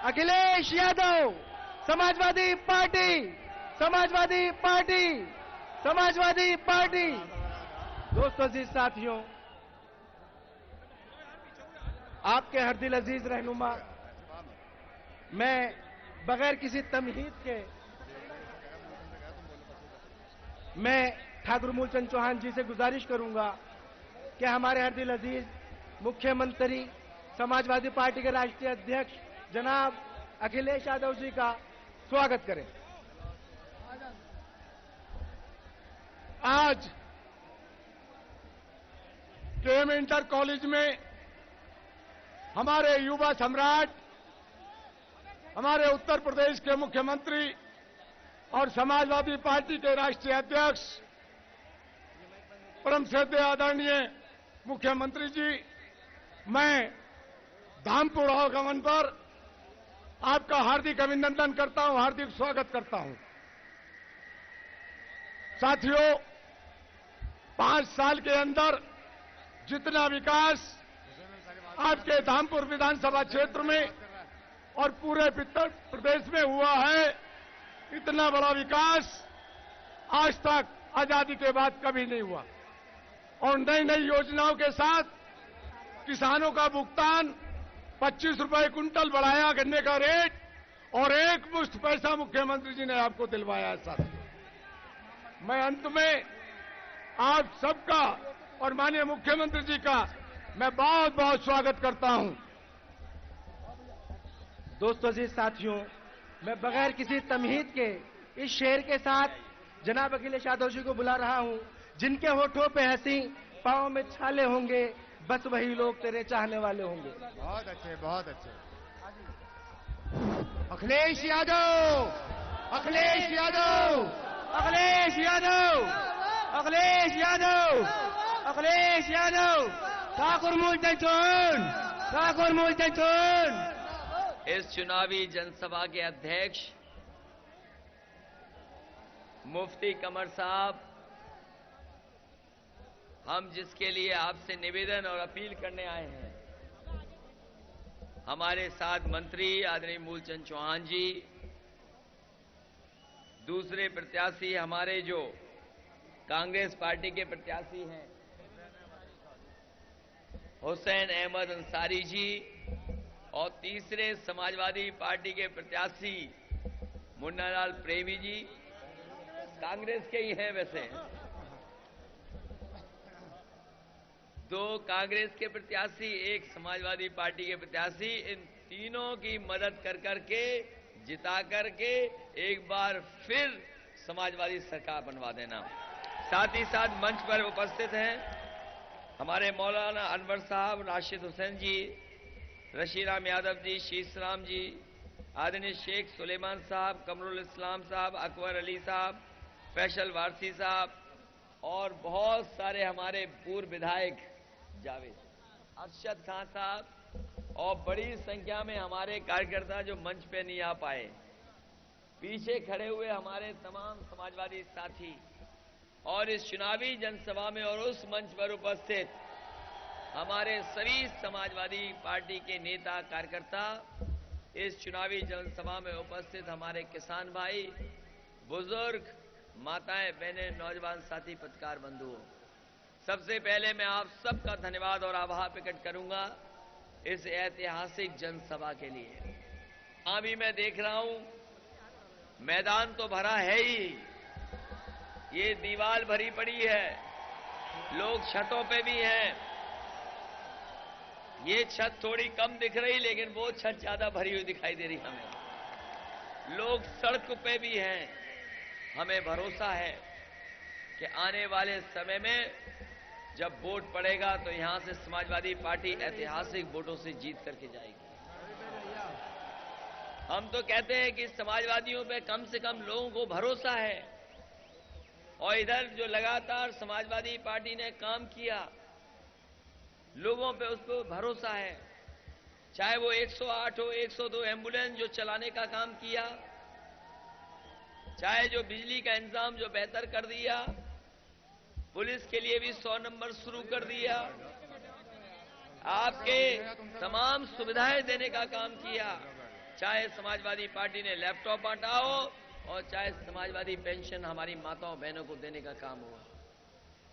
Akhilesh Yadav, Samajwadi party, Samajwadi party, Samajwadi party. दोस्तों जी, साथियों, आपके हरदिल अजीज रहनुमा, मैं बगैर किसी तमहीद के मैं ठाकुर मूलचंद चौहान जी से गुजारिश करूंगा कि हमारे हरदिल अजीज मुख्यमंत्री, समाजवादी पार्टी के राष्ट्रीय अध्यक्ष जनाब अखिलेश यादव जी का स्वागत करें। आज केएम इंटर कॉलेज में हमारे युवा सम्राट, हमारे उत्तर प्रदेश के मुख्यमंत्री और समाजवादी पार्टी के राष्ट्रीय अध्यक्ष परम श्रद्धेय आदरणीय मुख्यमंत्री जी, मैं धामपुर आगमन पर आपका हार्दिक अभिनंदन करता हूं, हार्दिक स्वागत करता हूं। साथियों, 5 साल के अंदर जितना विकास आपके धामपुर विधानसभा क्षेत्र में और पूरे उत्तर प्रदेश में हुआ है, इतना बड़ा विकास आज तक आजादी के बाद कभी नहीं हुआ। और नई नई योजनाओं के साथ किसानों का भुगतान 25 रुपए क्विंटल बढ़ाया गन्ने का रेट, और एक मुश्त पैसा मुख्यमंत्री जी ने आपको दिलवाया है। साथियों, मैं अंत में आप सबका और माननीय मुख्यमंत्री जी का मैं बहुत बहुत स्वागत करता हूं। दोस्तों जी, साथियों, मैं बगैर किसी तमहीद के इस शेर के साथ जनाब अखिलेश यादव जी को बुला रहा हूं। जिनके होठों पे हंसी, पांव में छाले होंगे, बस वही लोग तेरे चाहने वाले होंगे। बहुत अच्छे, बहुत अच्छे। अखिलेश यादव, अखिलेश यादव, अखिलेश यादव, अखिलेश यादव, अखिलेश यादव, ठाकुर मूलचंद चौहान, ठाकुर मूलचंद चौहान। इस चुनावी जनसभा के अध्यक्ष मुफ्ती कमर साहब, हम जिसके लिए आपसे निवेदन और अपील करने आए हैं, हमारे साथ मंत्री आदरणीय मूलचंद चौहान जी, दूसरे प्रत्याशी हमारे जो कांग्रेस पार्टी के प्रत्याशी हैं हुसैन अहमद अंसारी जी, और तीसरे समाजवादी पार्टी के प्रत्याशी मुन्नालाल प्रेमी जी, कांग्रेस के ही हैं वैसे। 2 कांग्रेस के प्रत्याशी, 1 समाजवादी पार्टी के प्रत्याशी, इन तीनों की मदद कर करके जिता करके एक बार फिर समाजवादी सरकार बनवा देना। साथ ही साथ मंच पर उपस्थित हैं हमारे मौलाना अनवर साहब, राशिद हुसैन जी, रशीराम यादव जी, शीशराम जी, आदरणीय शेख सुलेमान साहब, कमरुल इस्लाम साहब, अकबर अली साहब, फैसल वारसी साहब, और बहुत सारे हमारे पूर्व विधायक जावेद, अरशद खान साहब, और बड़ी संख्या में हमारे कार्यकर्ता जो मंच पे नहीं आ पाए, पीछे खड़े हुए हमारे तमाम समाजवादी साथी, और इस चुनावी जनसभा में और उस मंच पर उपस्थित हमारे सभी समाजवादी पार्टी के नेता कार्यकर्ता, इस चुनावी जनसभा में उपस्थित हमारे किसान भाई, बुजुर्ग, माताएं, बहनें, नौजवान साथी, पत्रकार बंधुओं, सबसे पहले मैं आप सबका धन्यवाद और आभार प्रकट करूंगा इस ऐतिहासिक जनसभा के लिए। अभी मैं देख रहा हूं मैदान तो भरा है ही, ये दीवार भरी पड़ी है, लोग छतों पे भी हैं। ये छत थोड़ी कम दिख रही, लेकिन वो छत ज्यादा भरी हुई दिखाई दे रही हमें। लोग सड़क पे भी हैं। हमें भरोसा है कि आने वाले समय में जब वोट पड़ेगा तो यहां से समाजवादी पार्टी ऐतिहासिक वोटों से जीत करके जाएगी। हम तो कहते हैं कि समाजवादियों पे कम से कम लोगों को भरोसा है, और इधर जो लगातार समाजवादी पार्टी ने काम किया, लोगों पे उसको भरोसा है। चाहे वो 108 हो, 102 एम्बुलेंस जो चलाने का काम किया, चाहे जो बिजली का इंतजाम जो बेहतर कर दिया, पुलिस के लिए भी 100 नंबर शुरू कर दिया, आपके तमाम सुविधाएं देने का काम किया, चाहे समाजवादी पार्टी ने लैपटॉप बांटा हो और चाहे समाजवादी पेंशन हमारी माताओं बहनों को देने का काम हुआ।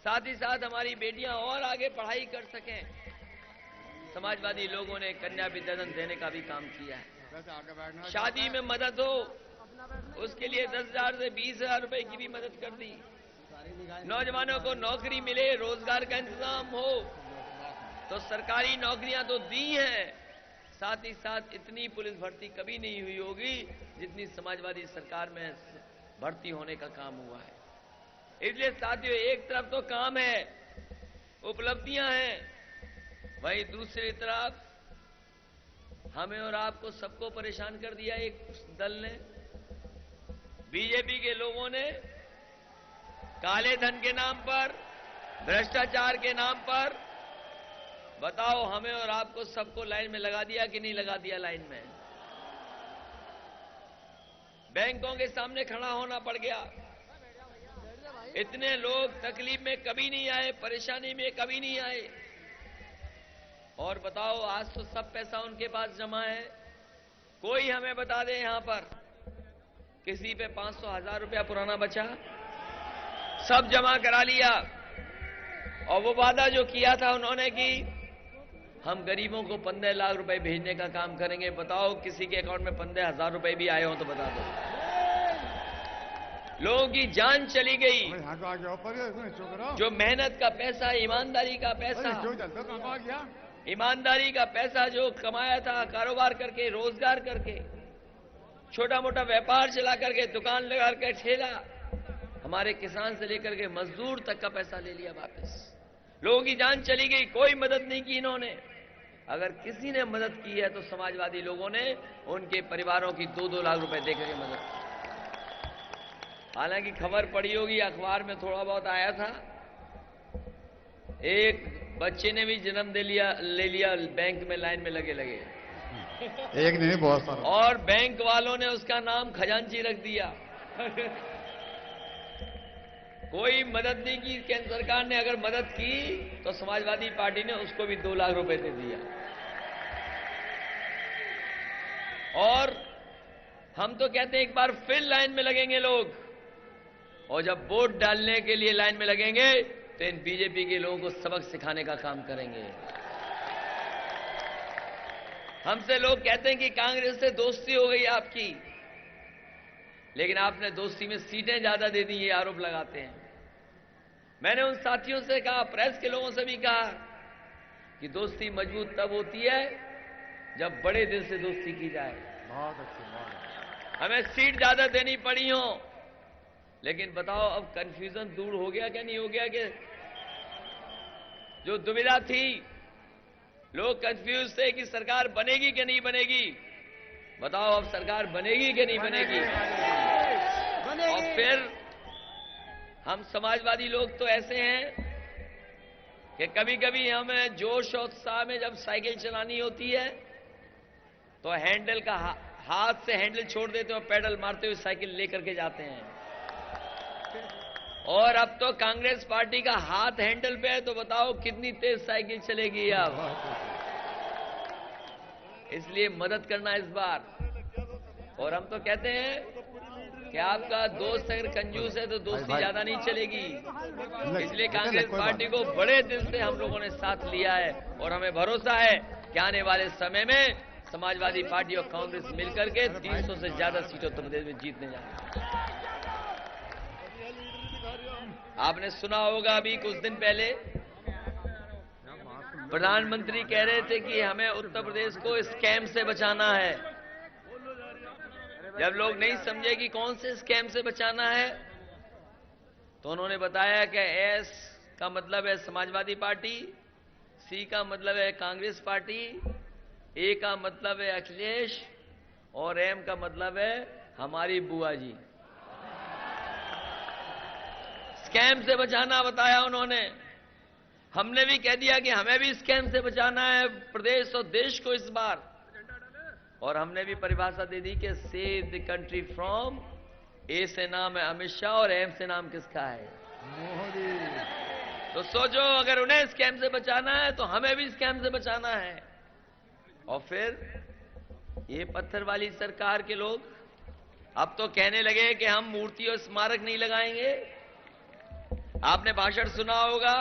साथ ही साथ हमारी बेटियां और आगे पढ़ाई कर सकें, समाजवादी लोगों ने कन्या विद्याधन देने का भी काम किया है। शादी में मदद हो उसके लिए 10,000 से 20,000 रुपए की भी मदद कर दी। नौजवानों को नौकरी मिले, रोजगार का इंतजाम हो, तो सरकारी नौकरियां तो दी हैं, साथ ही साथ इतनी पुलिस भर्ती कभी नहीं हुई होगी जितनी समाजवादी सरकार में भर्ती होने का काम हुआ है। इसलिए साथियों, एक तरफ तो काम है, उपलब्धियां हैं, वहीं दूसरी तरफ हमें और आपको सबको परेशान कर दिया एक दल ने, बीजेपी के लोगों ने काले धन के नाम पर, भ्रष्टाचार के नाम पर, बताओ हमें और आपको सबको लाइन में लगा दिया कि नहीं लगा दिया लाइन में। बैंकों के सामने खड़ा होना पड़ गया। इतने लोग तकलीफ में कभी नहीं आए, परेशानी में कभी नहीं आए, और बताओ आज तो सब पैसा उनके पास जमा है। कोई हमें बता दे यहां पर किसी पे 500,000 रुपया पुराना बचा? सब जमा करा लिया। और वो वादा जो किया था उन्होंने कि हम गरीबों को 15 लाख रुपए भेजने का काम करेंगे। बताओ किसी के अकाउंट में 15,000 रुपए भी आए हो तो बता दो। लोगों की जान चली गई। जो मेहनत का पैसा, ईमानदारी का पैसा, ईमानदारी का पैसा जो कमाया था कारोबार करके, रोजगार करके, छोटा मोटा व्यापार चला करके, दुकान लगा करके, ठेला, हमारे किसान से लेकर के मजदूर तक का पैसा ले लिया वापस। लोगों की जान चली गई, कोई मदद नहीं की इन्होंने। अगर किसी ने मदद की है तो समाजवादी लोगों ने उनके परिवारों की 2-2 लाख रुपए देकर के मदद की। हालांकि खबर पड़ी होगी, अखबार में थोड़ा बहुत आया था, एक बच्चे ने भी जन्म ले लिया बैंक में लाइन में लगे एक नहीं बहुत सारा, और बैंक वालों ने उसका नाम खजांची रख दिया। कोई मदद नहीं की। केंद्र सरकार ने अगर मदद की तो समाजवादी पार्टी ने उसको भी 2 लाख रुपए दे दिया। और हम तो कहते हैं एक बार फिर लाइन में लगेंगे लोग, और जब वोट डालने के लिए लाइन में लगेंगे तो इन बीजेपी के लोगों को सबक सिखाने का काम करेंगे। हमसे लोग कहते हैं कि कांग्रेस से दोस्ती हो गई आपकी, लेकिन आपने दोस्ती में सीटें ज्यादा दे दी, ये आरोप लगाते हैं। मैंने उन साथियों से कहा, प्रेस के लोगों से भी कहा कि दोस्ती मजबूत तब होती है जब बड़े दिल से दोस्ती की जाए। बहुत अच्छी। हमें सीट ज्यादा देनी पड़ी हो, लेकिन बताओ अब कंफ्यूजन दूर हो गया क्या नहीं हो गया? कि जो दुविधा थी, लोग कंफ्यूज थे कि सरकार बनेगी कि नहीं बनेगी। बताओ अब सरकार बनेगी कि नहीं बनेगी? और फिर हम समाजवादी लोग तो ऐसे हैं कि कभी कभी हमें जोश और उत्साह में जब साइकिल चलानी होती है तो हैंडल का हाथ से हैंडल छोड़ देते हैं और पैडल मारते हुए साइकिल लेकर के जाते हैं। और अब तो कांग्रेस पार्टी का हाथ हैंडल पे है, तो बताओ कितनी तेज साइकिल चलेगी अब। इसलिए मदद करना इस बार। और हम तो कहते हैं कि आपका दोस्त अगर कंजूस है तो दोस्ती ज्यादा नहीं चलेगी। इसलिए कांग्रेस पार्टी को बड़े दिल से हम लोगों ने साथ लिया है, और हमें भरोसा है कि आने वाले समय में समाजवादी पार्टी और कांग्रेस मिलकर के 300 से ज्यादा सीटें उत्तर प्रदेश में जीतने जा रही है। आपने सुना होगा अभी कुछ दिन पहले प्रधानमंत्री कह रहे थे कि हमें उत्तर प्रदेश को स्कैम से बचाना है। जब लोग नहीं समझे कि कौन से स्कैम से बचाना है, तो उन्होंने बताया कि एस का मतलब है समाजवादी पार्टी, सी का मतलब है कांग्रेस पार्टी, ए का मतलब है अखिलेश, और एम का मतलब है हमारी बुआ जी। स्कैम से बचाना बताया उन्होंने। हमने भी कह दिया कि हमें भी स्कैम से बचाना है प्रदेश और देश को इस बार। और हमने भी परिभाषा दे दी कि सेव द कंट्री फ्रॉम, ए से नाम है अमित शाह और एम से नाम किसका है? मोदी। तो सोचो, अगर उन्हें स्कैम से बचाना है तो हमें भी स्कैम से बचाना है। और फिर ये पत्थर वाली सरकार के लोग अब तो कहने लगे कि हम मूर्ति और स्मारक नहीं लगाएंगे। आपने भाषण सुना होगा,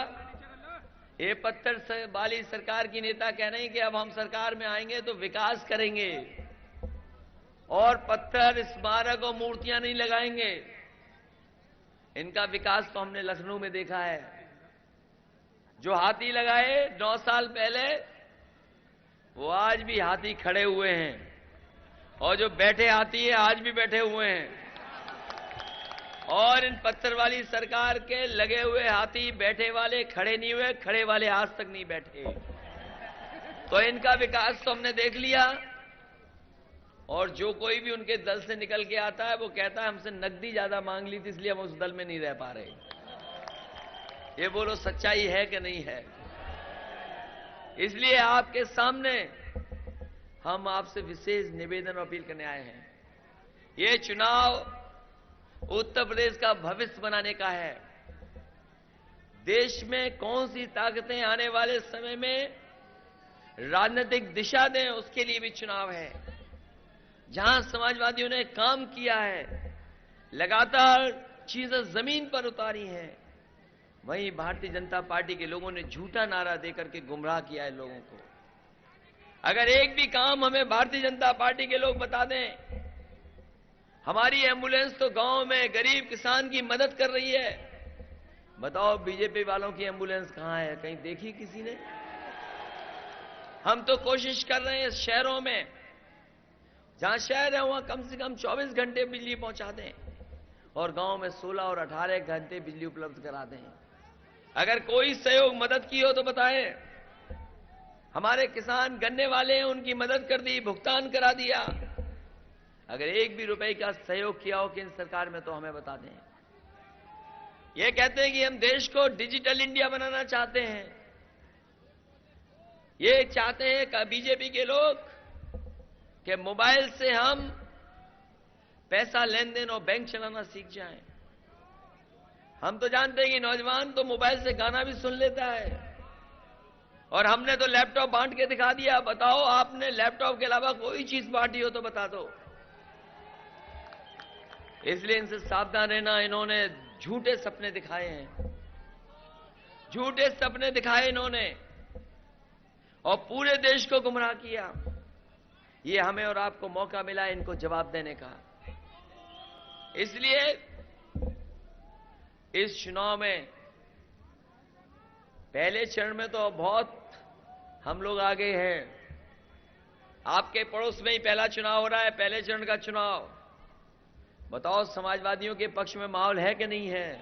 ये पत्थर वाली सरकार की नेता कह रहे हैं कि अब हम सरकार में आएंगे तो विकास करेंगे और पत्थर, स्मारक और मूर्तियां नहीं लगाएंगे। इनका विकास तो हमने लखनऊ में देखा है। जो हाथी लगाए 9 साल पहले, वो आज भी हाथी खड़े हुए हैं, और जो बैठे हाथी है आज भी बैठे हुए हैं। और इन पत्थर वाली सरकार के लगे हुए हाथी बैठे वाले खड़े नहीं हुए, खड़े वाले आज तक नहीं बैठे। तो इनका विकास तो हमने देख लिया। और जो कोई भी उनके दल से निकल के आता है वो कहता है हमसे नकदी ज्यादा मांग ली थी इसलिए हम उस दल में नहीं रह पा रहे। ये बोलो सच्चाई है कि नहीं है? इसलिए आपके सामने हम आपसे विशेष निवेदन और अपील करने आए हैं। ये चुनाव उत्तर प्रदेश का भविष्य बनाने का है। देश में कौन सी ताकतें आने वाले समय में राजनीतिक दिशा दें, उसके लिए भी चुनाव है। जहां समाजवादियों ने काम किया है, लगातार चीजें जमीन पर उतारी हैं, वहीं भारतीय जनता पार्टी के लोगों ने झूठा नारा देकर के गुमराह किया है लोगों को। अगर एक भी काम हमें भारतीय जनता पार्टी के लोग बता दें, हमारी एम्बुलेंस तो गांव में गरीब किसान की मदद कर रही है, बताओ बीजेपी वालों की एम्बुलेंस कहां है? कहीं देखी किसी ने? हम तो कोशिश कर रहे हैं शहरों में, जहां शहर है वहां कम से कम 24 घंटे बिजली पहुंचा दें और गांव में 16 और 18 घंटे बिजली उपलब्ध करा दें। अगर कोई सहयोग मदद की हो तो बताएं। हमारे किसान गन्ने वाले हैं, उनकी मदद कर दी, भुगतान करा दिया। अगर एक भी रुपए का सहयोग किया हो केंद्र सरकार में तो हमें बता दें। ये कहते हैं कि हम देश को डिजिटल इंडिया बनाना चाहते हैं। ये चाहते हैं बीजेपी के लोग कि मोबाइल से हम पैसा लेन देन और बैंक चलाना सीख जाएं। हम तो जानते हैं कि नौजवान तो मोबाइल से गाना भी सुन लेता है, और हमने तो लैपटॉप बांट के दिखा दिया। बताओ आपने लैपटॉप के अलावा कोई चीज बांटी हो तो बता दो। इसलिए इनसे सावधान रहना। इन्होंने झूठे सपने दिखाए हैं, झूठे सपने दिखाए इन्होंने, और पूरे देश को गुमराह किया। ये हमें और आपको मौका मिला इनको जवाब देने का। इसलिए इस चुनाव में पहले चरण में तो बहुत हम लोग आगे हैं। आपके पड़ोस में ही पहला चुनाव हो रहा है, पहले चरण का चुनाव। बताओ समाजवादियों के पक्ष में माहौल है कि नहीं है?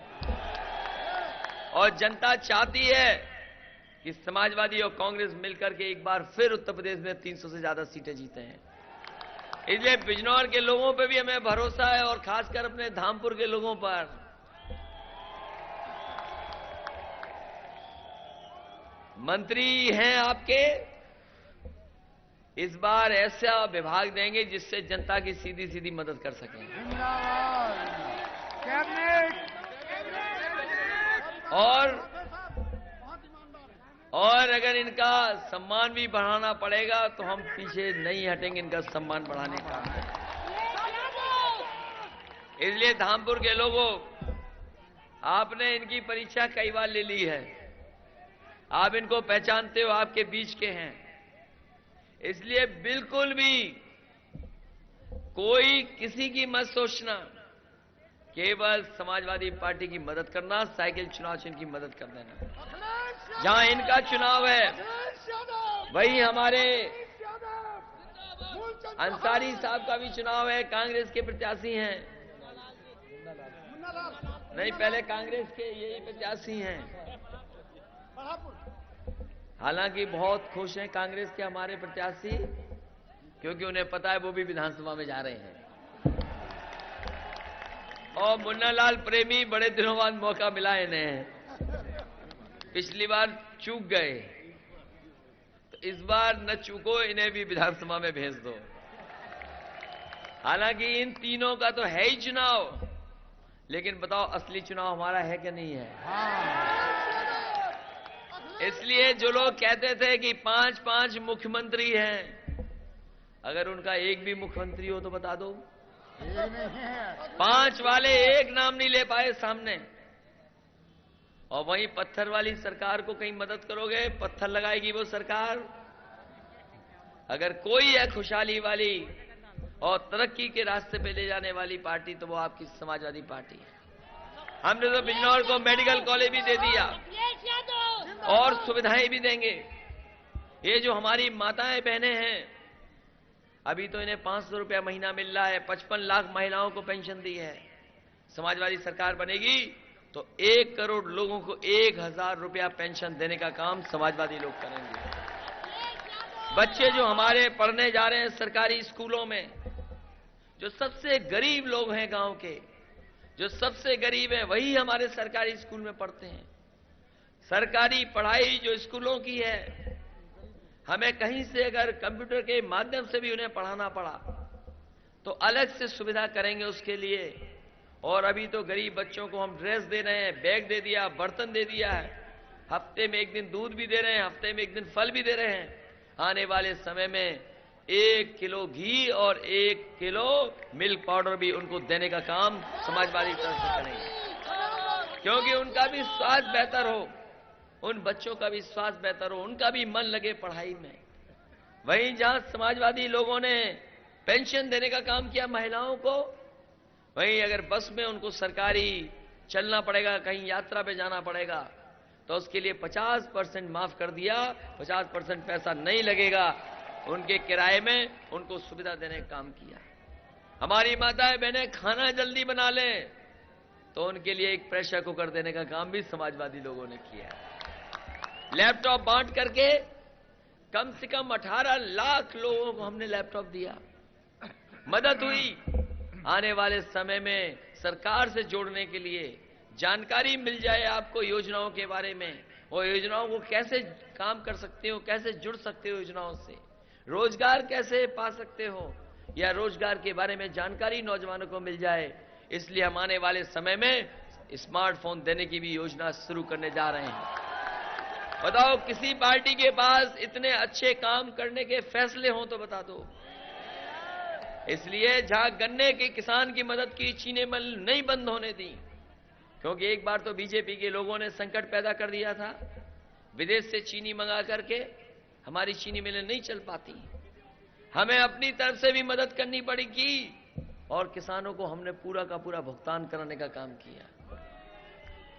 और जनता चाहती है कि समाजवादी और कांग्रेस मिलकर के एक बार फिर उत्तर प्रदेश में 300 से ज्यादा सीटें जीते हैं। इसलिए बिजनौर के लोगों पे भी हमें भरोसा है, और खासकर अपने धामपुर के लोगों पर। मंत्री हैं आपके, इस बार ऐसा विभाग देंगे जिससे जनता की सीधी सीधी मदद कर सकें। और अगर इनका सम्मान भी बढ़ाना पड़ेगा तो हम पीछे नहीं हटेंगे इनका सम्मान बढ़ाने का। इसलिए धामपुर के लोगों, आपने इनकी परीक्षा कई बार ले ली है, आप इनको पहचानते हो, आपके बीच के हैं। इसलिए बिल्कुल भी कोई किसी की मत सोचना, केवल समाजवादी पार्टी की मदद करना, साइकिल चुनाव चिन्ह की मदद कर देना। जहां इनका चुनाव है वहीं हमारे अंसारी साहब का भी चुनाव है, कांग्रेस के प्रत्याशी हैं। नहीं, पहले कांग्रेस के यही प्रत्याशी हैं। हालांकि बहुत खुश हैं कांग्रेस के हमारे प्रत्याशी, क्योंकि उन्हें पता है वो भी विधानसभा में जा रहे हैं। और मुन्नालाल प्रेमी बड़े दिनों बाद मौका मिला इन्हें, पिछली बार चूक गए, तो इस बार न चूको, इन्हें भी विधानसभा में भेज दो। हालांकि इन तीनों का तो है ही चुनाव, लेकिन बताओ असली चुनाव हमारा है कि नहीं है? इसलिए जो लोग कहते थे कि 5-5 मुख्यमंत्री हैं, अगर उनका एक भी मुख्यमंत्री हो तो बता दो। 5 वाले एक नाम नहीं ले पाए सामने। और वहीं पत्थर वाली सरकार को कहीं मदद करोगे, पत्थर लगाएगी वो सरकार। अगर कोई है खुशहाली वाली और तरक्की के रास्ते पे ले जाने वाली पार्टी तो वो आपकी समाजवादी पार्टी है। हमने तो बिजनौर को मेडिकल कॉलेज भी दे दिया और सुविधाएं भी देंगे। ये जो हमारी माताएं बहनें हैं, अभी तो इन्हें 500 रुपया महीना मिल रहा है। 55 लाख महिलाओं को पेंशन दी है। समाजवादी सरकार बनेगी तो 1 करोड़ लोगों को 1000 रुपया पेंशन देने का काम समाजवादी लोग करेंगे। बच्चे जो हमारे पढ़ने जा रहे हैं सरकारी स्कूलों में, जो सबसे गरीब लोग हैं गांव के, जो सबसे गरीब हैं वही हमारे सरकारी स्कूल में पढ़ते हैं। सरकारी पढ़ाई जो स्कूलों की है, हमें कहीं से अगर कंप्यूटर के माध्यम से भी उन्हें पढ़ाना पड़ा तो अलग से सुविधा करेंगे उसके लिए। और अभी तो गरीब बच्चों को हम ड्रेस दे रहे हैं, बैग दे दिया, बर्तन दे दिया है, हफ्ते में 1 दिन दूध भी दे रहे हैं, हफ्ते में 1 दिन फल भी दे रहे हैं। आने वाले समय में 1 किलो घी और 1 किलो मिल्क पाउडर भी उनको देने का काम समाजवादी तरफ से करेंगे, क्योंकि उनका भी स्वास्थ्य बेहतर हो, उन बच्चों का भी स्वास्थ्य बेहतर हो, उनका भी मन लगे पढ़ाई में। वहीं जहां समाजवादी लोगों ने पेंशन देने का काम किया महिलाओं को, वहीं अगर बस में उनको सरकारी चलना पड़ेगा, कहीं यात्रा पे जाना पड़ेगा तो उसके लिए 50% माफ कर दिया। 50% पैसा नहीं लगेगा उनके किराए में, उनको सुविधा देने का काम किया। हमारी माताएं बहनें खाना जल्दी बना लें तो उनके लिए एक प्रेशर कुकर देने का काम भी समाजवादी लोगों ने किया। लैपटॉप बांट करके कम से कम 18 लाख लोगों को हमने लैपटॉप दिया, मदद हुई। आने वाले समय में सरकार से जोड़ने के लिए जानकारी मिल जाए आपको योजनाओं के बारे में, और योजनाओं को कैसे काम कर सकते हो, कैसे जुड़ सकते हो योजनाओं से, रोजगार कैसे पा सकते हो, या रोजगार के बारे में जानकारी नौजवानों को मिल जाए। इसलिए हम आने वाले समय में स्मार्टफोन देने की भी योजना शुरू करने जा रहे हैं। बताओ किसी पार्टी के पास इतने अच्छे काम करने के फैसले हों तो बता दो। इसलिए जहां गन्ने के किसान की मदद की, चीनी मिल नहीं बंद होने दी, क्योंकि एक बार तो बीजेपी के लोगों ने संकट पैदा कर दिया था। विदेश से चीनी मंगा करके हमारी चीनी मिलें नहीं चल पाती, हमें अपनी तरफ से भी मदद करनी पड़ेगी और किसानों को हमने पूरा का पूरा भुगतान कराने का काम किया।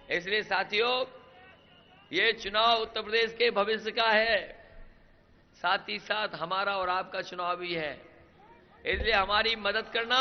इसलिए साथियों, ये चुनाव उत्तर प्रदेश के भविष्य का है, साथ ही साथ हमारा और आपका चुनाव भी है। इसलिए हमारी मदद करना,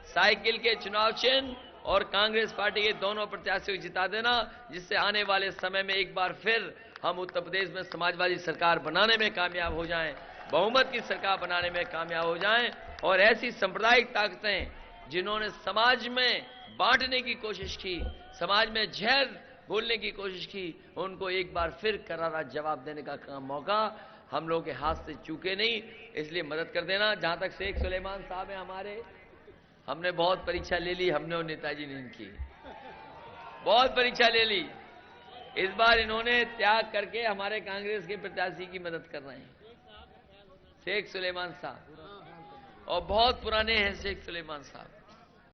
साइकिल के चुनाव चिन्ह और कांग्रेस पार्टी के दोनों प्रत्याशियों को जिता देना, जिससे आने वाले समय में एक बार फिर हम उत्तर प्रदेश में समाजवादी सरकार बनाने में कामयाब हो जाएं, बहुमत की सरकार बनाने में कामयाब हो जाएं, और ऐसी सांप्रदायिक ताकतें जिन्होंने समाज में बांटने की कोशिश की, समाज में जहर बोलने की कोशिश की, उनको एक बार फिर करारा जवाब देने का काम मौका हम लोगों के हाथ से चूके नहीं। इसलिए मदद कर देना। जहां तक शेख सुलेमान साहब हैं हमारे, हमने बहुत परीक्षा ले ली, हमने और नेताजी ने इनकी बहुत परीक्षा ले ली। इस बार इन्होंने त्याग करके हमारे कांग्रेस के प्रत्याशी की मदद कर रहे हैं, शेख सुलेमान साहब, और बहुत पुराने हैं शेख सुलेमान साहब।